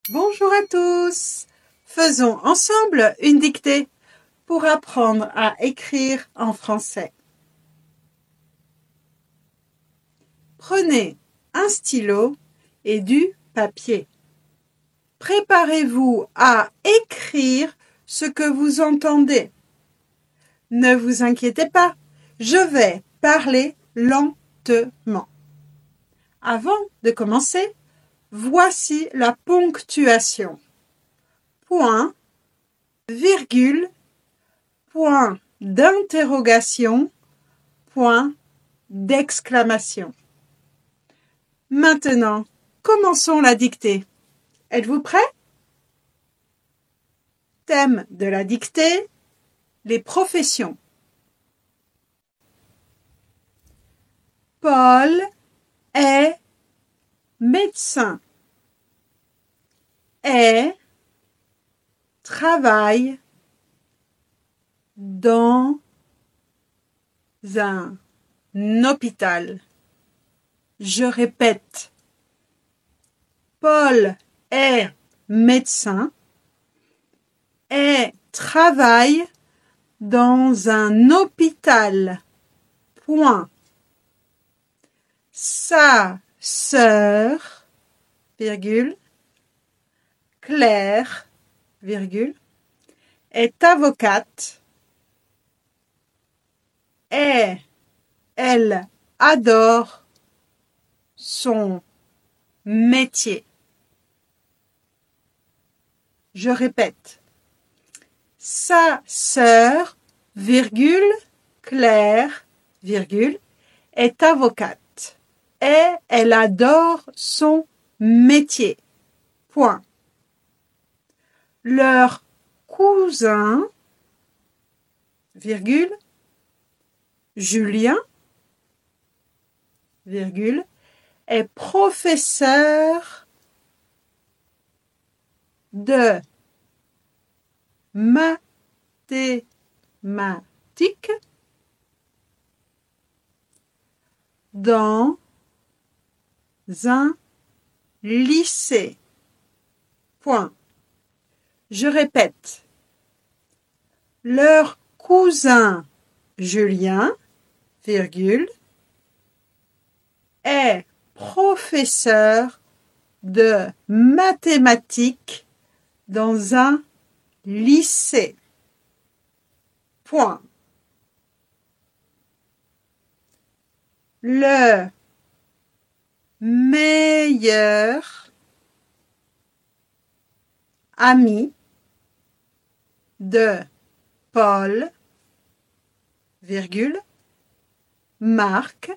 Bonjour à tous. Faisons ensemble une dictée pour apprendre à écrire en français. Prenez un stylo et du papier. Préparez-vous à écrire ce que vous entendez. Ne vous inquiétez pas, je vais parler lentement. Avant de commencer, voici la ponctuation. Point, virgule, point d'interrogation, point d'exclamation. Maintenant, commençons la dictée. Êtes-vous prêts? Thème de la dictée, les professions. Paul est médecin. Travaille dans un hôpital. Je répète. Paul est médecin et travaille dans un hôpital. Point. Sa sœur, virgule, Claire, virgule, est avocate et elle adore son métier. Je répète. Sa sœur, virgule, Claire, virgule, est avocate et elle adore son métier. Point. Leur cousin, virgule, Julien, virgule, est professeur de mathématiques dans un lycée. Point. Je répète. Leur cousin Julien, virgule, est professeur de mathématiques dans un lycée. Point. Le meilleur ami de Paul, virgule, Marc,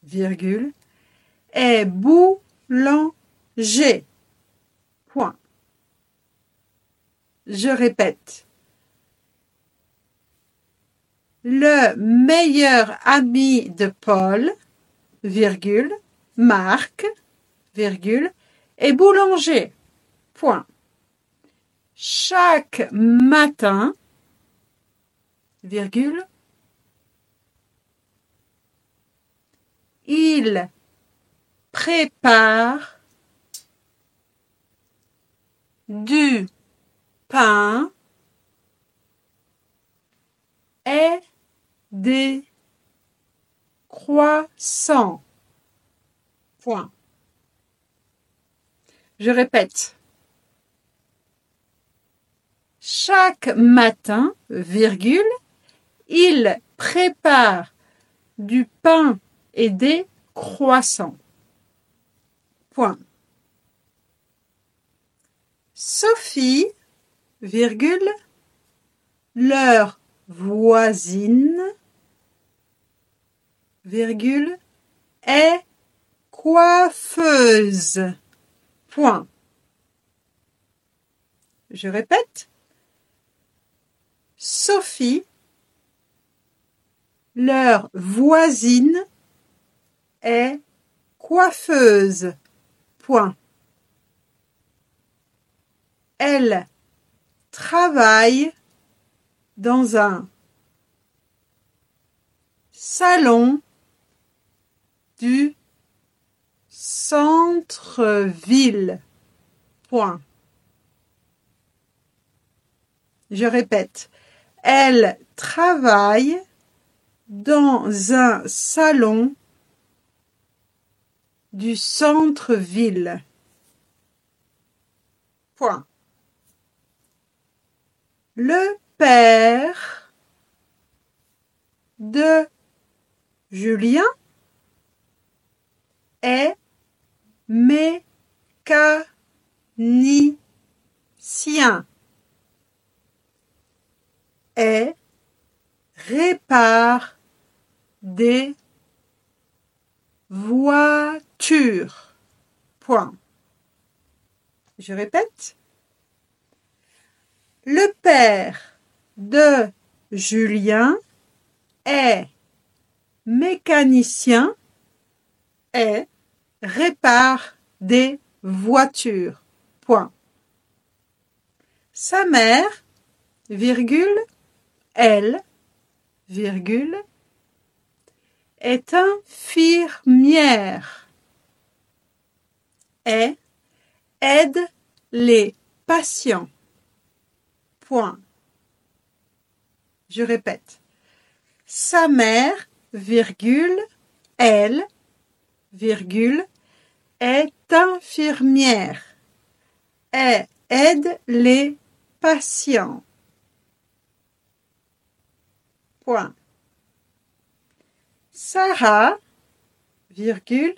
virgule, est boulanger. Point. Je répète. Le meilleur ami de Paul, virgule, Marc, virgule, est boulanger. Point. Chaque matin, virgule, il prépare du pain et des croissants. Point. Je répète. Chaque matin, virgule, il prépare du pain et des croissants. Point. Sophie, virgule, leur voisine, virgule, est coiffeuse. Point. Je répète. Sophie, leur voisine, est coiffeuse. Point. Elle travaille dans un salon du centre-ville. Point. Je répète. Elle travaille dans un salon du centre-ville. Point. Le père de Julien est mécanicien et répare des voitures. Point. Je répète. Le père de Julien est mécanicien et répare des voitures. Point. Sa mère, virgule, elle, virgule, est infirmière et aide les patients. Point. Je répète. Sa mère, virgule, elle, virgule, est infirmière et aide les patients. Point. Sarah, virgule,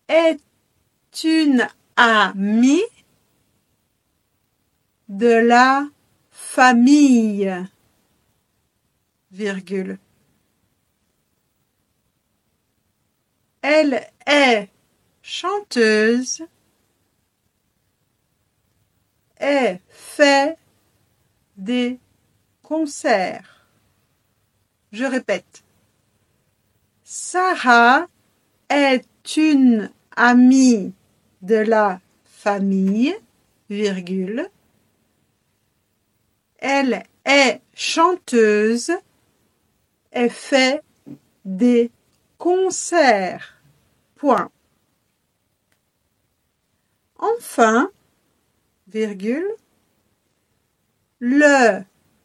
est une amie de la famille, virgule. Elle est chanteuse et fait des concerts. Je répète. Sarah est une amie de la famille, virgule. Elle est chanteuse et fait des concerts. Point. Enfin, virgule, le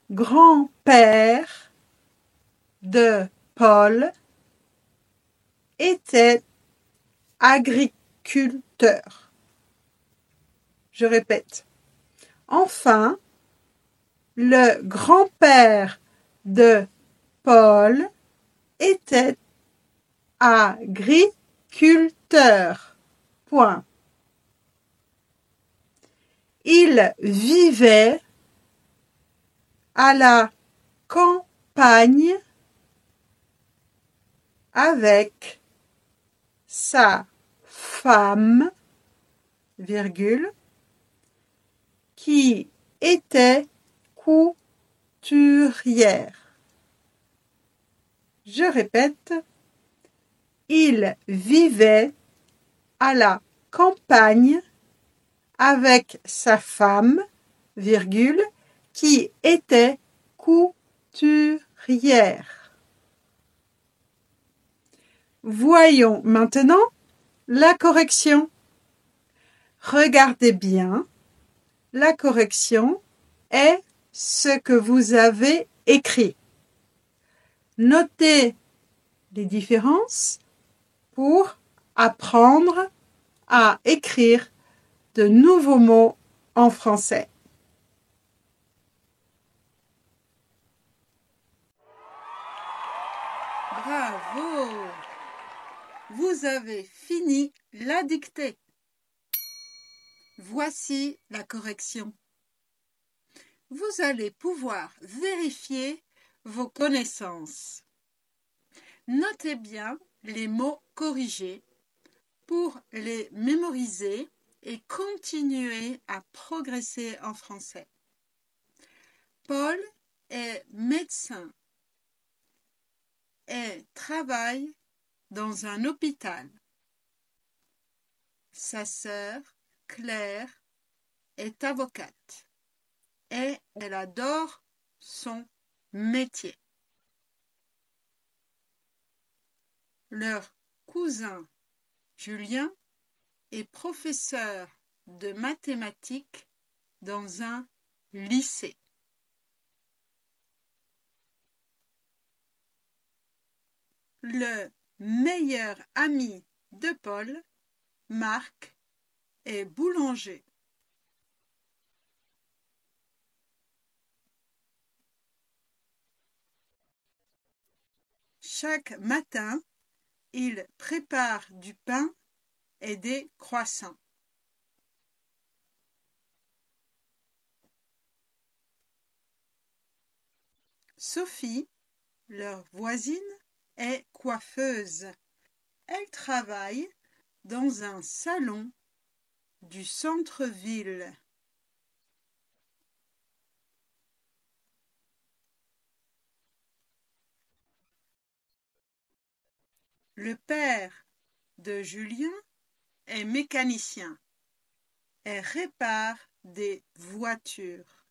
grand-père de Paul était agriculteur. Je répète. Enfin, le grand-père de Paul était agriculteur. Point. Il vivait à la campagne avec sa femme, virgule, qui était couturière. Je répète, il vivait à la campagne avec sa femme, virgule, qui était couturière. Voyons maintenant la correction. Regardez bien, la correction est ce que vous avez écrit. Notez les différences pour apprendre à écrire de nouveaux mots en français. Bravo! Vous avez fini la dictée. Voici la correction. Vous allez pouvoir vérifier vos connaissances. Notez bien les mots corrigés pour les mémoriser et continuer à progresser en français. Paul est médecin et travaille dans un hôpital. Sa sœur, Claire, est avocate et elle adore son métier. Leur cousin Julien est professeur de mathématiques dans un lycée. Le meilleur ami de Paul, Marc, est boulanger. Chaque matin, il prépare du pain et des croissants. Sophie, leur voisine, est coiffeuse. Elle travaille dans un salon du centre-ville. Le père de Julien est mécanicien et répare des voitures.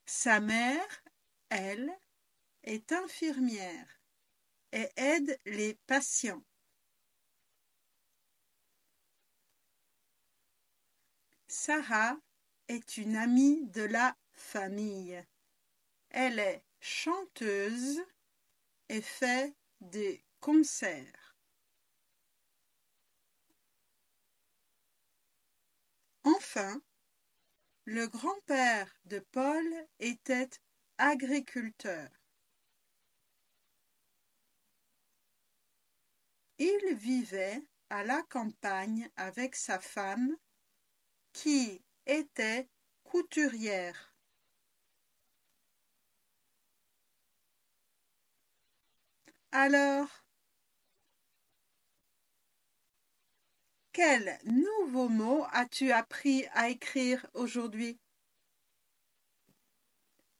Sa mère, elle, est infirmière et aide les patients. Sarah est une amie de la famille. Elle est chanteuse et fait des concerts. Enfin, le grand-père de Paul était agriculteur. Il vivait à la campagne avec sa femme, qui était couturière. Alors, quel nouveau mot as-tu appris à écrire aujourd'hui?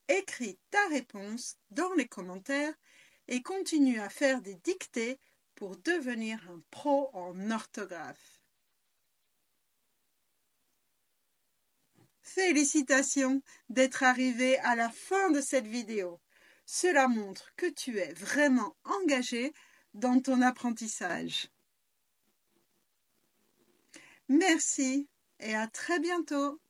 Écris ta réponse dans les commentaires et continue à faire des dictées pour devenir un pro en orthographe. Félicitations d'être arrivé à la fin de cette vidéo. Cela montre que tu es vraiment engagé dans ton apprentissage. Merci et à très bientôt.